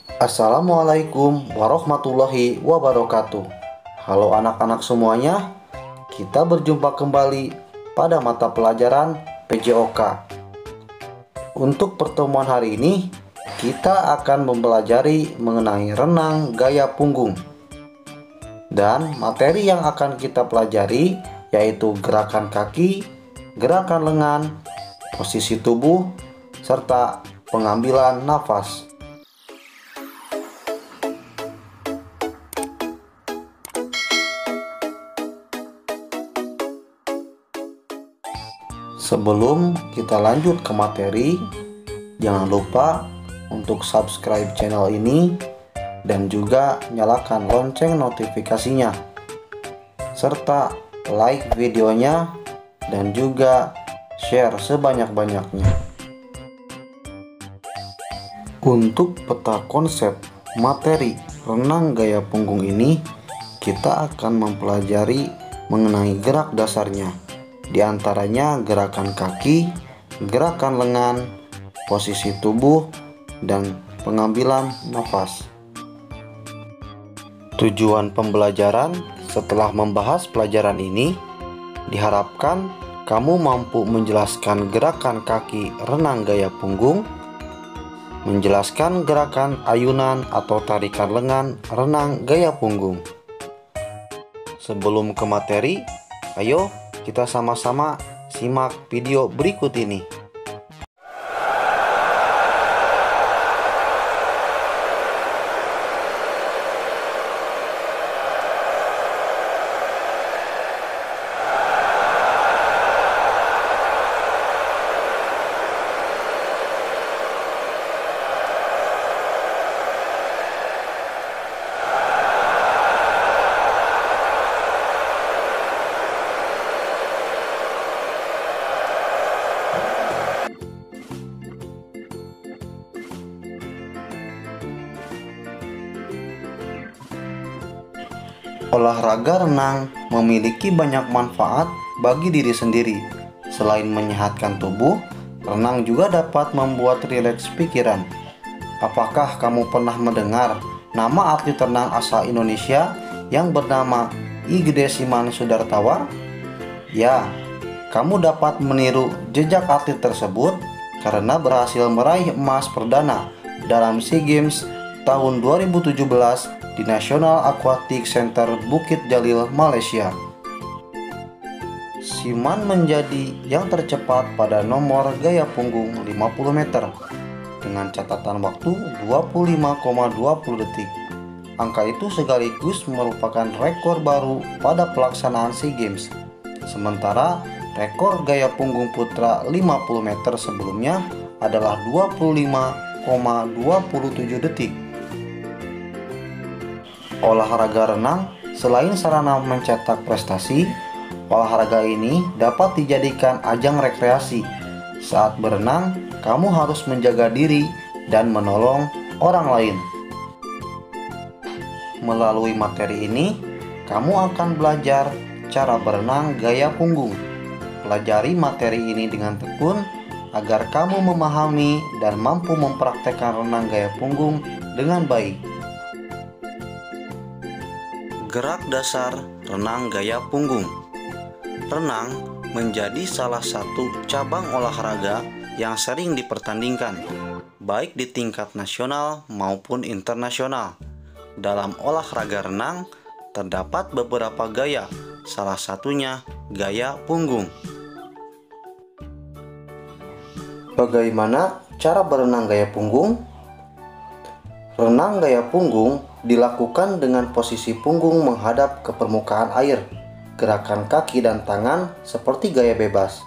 Assalamualaikum warahmatullahi wabarakatuh. Halo anak-anak semuanya, kita berjumpa kembali pada mata pelajaran PJOK. Untuk pertemuan hari ini, kita akan mempelajari mengenai renang gaya punggung. Dan materi yang akan kita pelajari yaitu gerakan kaki, gerakan lengan, posisi tubuh, serta pengambilan nafas. Sebelum kita lanjut ke materi, jangan lupa untuk subscribe channel ini dan juga nyalakan lonceng notifikasinya, serta like videonya dan juga share sebanyak-banyaknya. Untuk peta konsep materi renang gaya punggung ini, kita akan mempelajari mengenai gerak dasarnya. Di antaranya gerakan kaki, gerakan lengan, posisi tubuh, dan pengambilan nafas. Tujuan pembelajaran setelah membahas pelajaran ini, diharapkan kamu mampu menjelaskan gerakan kaki renang gaya punggung, menjelaskan gerakan ayunan atau tarikan lengan renang gaya punggung. Sebelum ke materi, ayo kita sama-sama simak video berikut ini. Olahraga renang memiliki banyak manfaat bagi diri sendiri. Selain menyehatkan tubuh, renang juga dapat membuat rileks pikiran. Apakah kamu pernah mendengar nama atlet renang asal Indonesia yang bernama Igede Siman Sudartawa? Ya, kamu dapat meniru jejak atlet tersebut karena berhasil meraih emas perdana dalam SEA Games tahun 2017 di National Aquatic Center Bukit Jalil, Malaysia. Siman menjadi yang tercepat pada nomor gaya punggung 50 meter dengan catatan waktu 25,20 detik. Angka itu sekaligus merupakan rekor baru pada pelaksanaan SEA Games. Sementara rekor gaya punggung putra 50 meter sebelumnya adalah 25,27 detik. Olahraga renang selain sarana mencetak prestasi, olahraga ini dapat dijadikan ajang rekreasi. Saat berenang, kamu harus menjaga diri dan menolong orang lain. Melalui materi ini, kamu akan belajar cara berenang gaya punggung. Pelajari materi ini dengan tekun agar kamu memahami dan mampu mempraktekkan renang gaya punggung dengan baik. Gerak dasar renang gaya punggung. Renang menjadi salah satu cabang olahraga yang sering dipertandingkan, baik di tingkat nasional maupun internasional. Dalam olahraga renang, terdapat beberapa gaya, salah satunya gaya punggung. Bagaimana cara berenang gaya punggung? Renang gaya punggung dilakukan dengan posisi punggung menghadap ke permukaan air, gerakan kaki dan tangan seperti gaya bebas.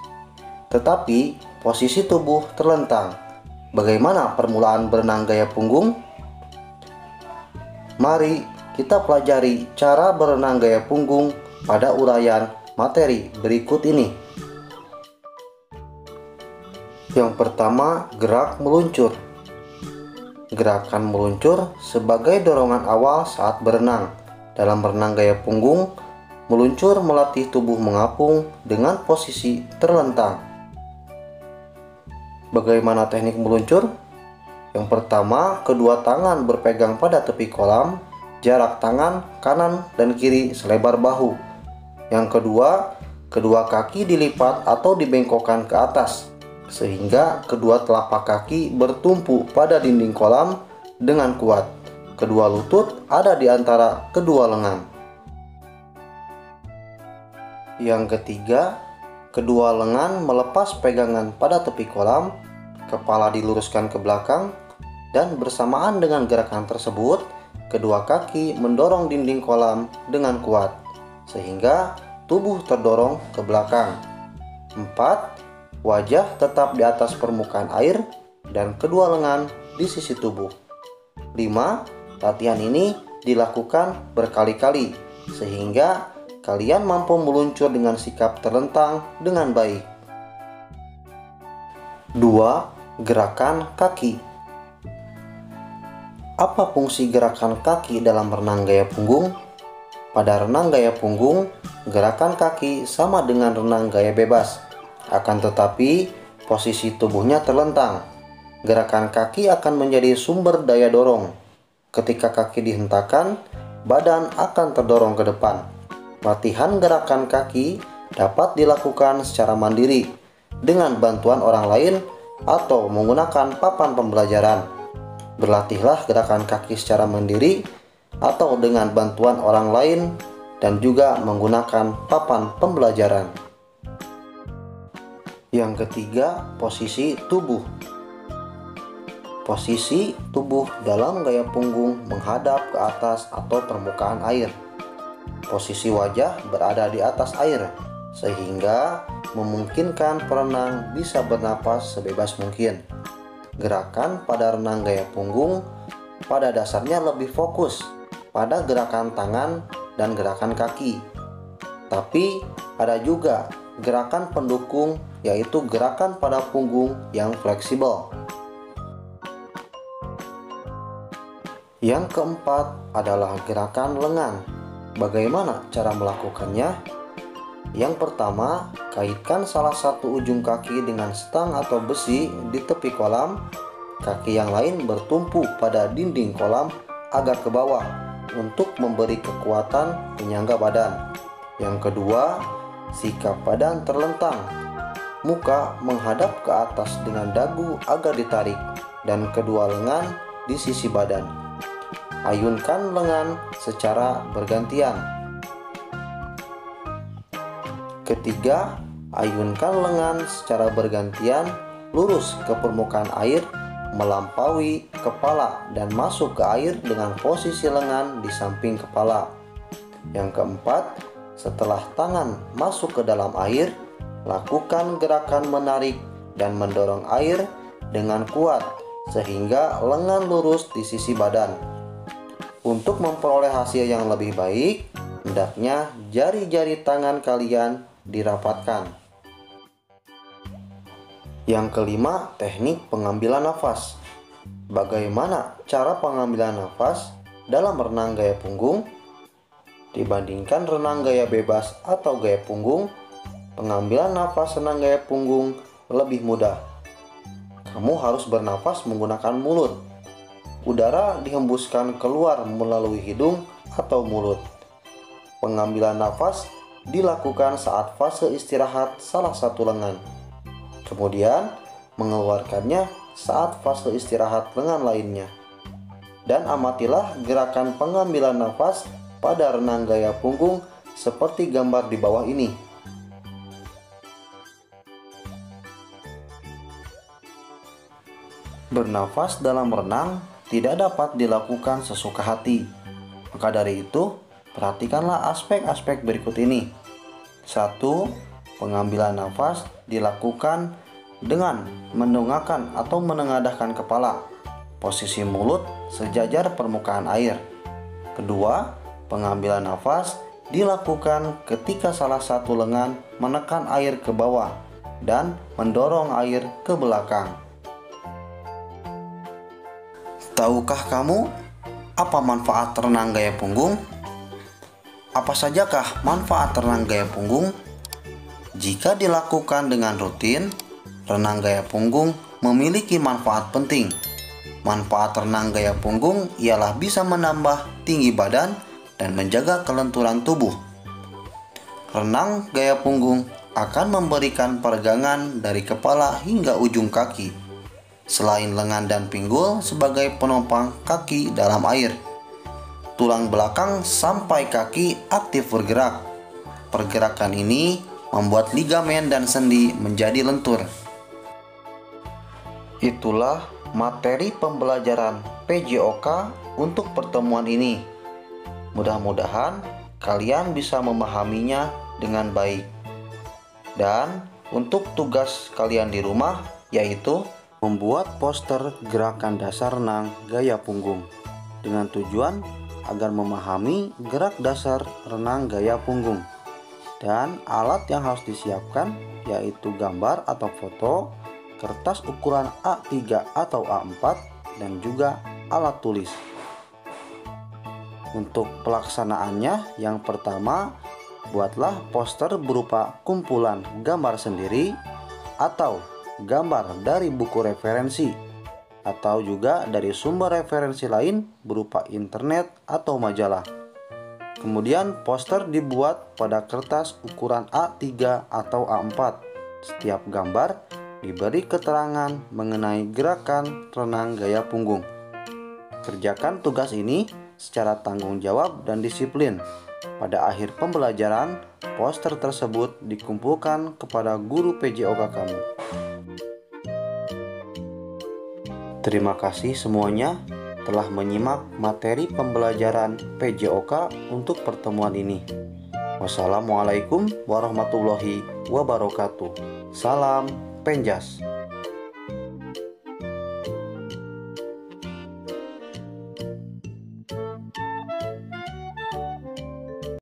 Tetapi posisi tubuh terlentang. Bagaimana permulaan berenang gaya punggung? Mari kita pelajari cara berenang gaya punggung pada uraian materi berikut ini. Yang pertama, gerak meluncur. Gerakan meluncur sebagai dorongan awal saat berenang. Dalam berenang gaya punggung, meluncur melatih tubuh mengapung dengan posisi terlentang. Bagaimana teknik meluncur? Yang pertama, kedua tangan berpegang pada tepi kolam, jarak tangan kanan dan kiri selebar bahu. Yang kedua, kedua kaki dilipat atau dibengkokkan ke atas, sehingga kedua telapak kaki bertumpu pada dinding kolam dengan kuat. Kedua lutut ada di antara kedua lengan. Yang ketiga, kedua lengan melepas pegangan pada tepi kolam, kepala diluruskan ke belakang, dan bersamaan dengan gerakan tersebut, kedua kaki mendorong dinding kolam dengan kuat, sehingga tubuh terdorong ke belakang. 4. Wajah tetap di atas permukaan air dan kedua lengan di sisi tubuh. 5. Latihan ini dilakukan berkali-kali, sehingga kalian mampu meluncur dengan sikap terlentang dengan baik. 2. Gerakan kaki. Apa fungsi gerakan kaki dalam renang gaya punggung? Pada renang gaya punggung, gerakan kaki sama dengan renang gaya bebas. Akan tetapi, posisi tubuhnya terlentang. Gerakan kaki akan menjadi sumber daya dorong. Ketika kaki dihentakkan, badan akan terdorong ke depan. Latihan gerakan kaki dapat dilakukan secara mandiri dengan bantuan orang lain atau menggunakan papan pembelajaran. Berlatihlah gerakan kaki secara mandiri atau dengan bantuan orang lain dan juga menggunakan papan pembelajaran. Yang ketiga, posisi tubuh. Posisi tubuh dalam gaya punggung menghadap ke atas atau permukaan air. Posisi wajah berada di atas air, sehingga memungkinkan perenang bisa bernapas sebebas mungkin. Gerakan pada renang gaya punggung pada dasarnya lebih fokus pada gerakan tangan dan gerakan kaki. Tapi ada juga gerakan pendukung, yaitu gerakan pada punggung yang fleksibel. Yang keempat adalah gerakan lengan. Bagaimana cara melakukannya? Yang pertama, kaitkan salah satu ujung kaki dengan stang atau besi di tepi kolam. Kaki yang lain bertumpu pada dinding kolam agak ke bawah untuk memberi kekuatan penyangga badan. Yang kedua, sikap badan terlentang. Muka menghadap ke atas dengan dagu agak ditarik dan kedua lengan di sisi badan. Ayunkan lengan secara bergantian. Ketiga, ayunkan lengan secara bergantian lurus ke permukaan air, melampaui kepala dan masuk ke air dengan posisi lengan di samping kepala. Yang keempat, setelah tangan masuk ke dalam air, lakukan gerakan menarik dan mendorong air dengan kuat sehingga lengan lurus di sisi badan. Untuk memperoleh hasil yang lebih baik, hendaknya jari-jari tangan kalian dirapatkan. Yang kelima, teknik pengambilan nafas. Bagaimana cara pengambilan nafas dalam renang gaya punggung? Dibandingkan renang gaya bebas atau gaya punggung, pengambilan nafas renang gaya punggung lebih mudah. Kamu harus bernafas menggunakan mulut. Udara dihembuskan keluar melalui hidung atau mulut. Pengambilan nafas dilakukan saat fase istirahat salah satu lengan. Kemudian mengeluarkannya saat fase istirahat lengan lainnya. Dan amatilah gerakan pengambilan nafas pada renang gaya punggung seperti gambar di bawah ini. Bernafas dalam renang tidak dapat dilakukan sesuka hati. Maka dari itu, perhatikanlah aspek-aspek berikut ini. 1. Pengambilan nafas dilakukan dengan mendongakkan atau menengadahkan kepala. Posisi mulut sejajar permukaan air. Kedua, pengambilan nafas dilakukan ketika salah satu lengan menekan air ke bawah dan mendorong air ke belakang. Tahukah kamu apa manfaat renang gaya punggung? Apa sajakah manfaat renang gaya punggung? Jika dilakukan dengan rutin, renang gaya punggung memiliki manfaat penting. Manfaat renang gaya punggung ialah bisa menambah tinggi badan dan menjaga kelenturan tubuh. Renang gaya punggung akan memberikan peregangan dari kepala hingga ujung kaki, selain lengan dan pinggul sebagai penopang kaki dalam air. Tulang belakang sampai kaki aktif bergerak. Pergerakan ini membuat ligamen dan sendi menjadi lentur. Itulah materi pembelajaran PJOK untuk pertemuan ini. Mudah-mudahan kalian bisa memahaminya dengan baik. Dan untuk tugas kalian di rumah yaitu membuat poster gerakan dasar renang gaya punggung dengan tujuan agar memahami gerak dasar renang gaya punggung. Dan alat yang harus disiapkan yaitu gambar atau foto, kertas ukuran A3 atau A4, dan juga alat tulis. Untuk pelaksanaannya, yang pertama, buatlah poster berupa kumpulan gambar sendiri atau gambar dari buku referensi, atau juga dari sumber referensi lain berupa internet atau majalah. Kemudian poster dibuat pada kertas ukuran A3 atau A4. Setiap gambar diberi keterangan mengenai gerakan renang gaya punggung. Kerjakan tugas ini secara tanggung jawab dan disiplin. Pada akhir pembelajaran, poster tersebut dikumpulkan kepada guru PJOK kamu. Terima kasih semuanya telah menyimak materi pembelajaran PJOK untuk pertemuan ini. Wassalamualaikum warahmatullahi wabarakatuh. Salam Penjas.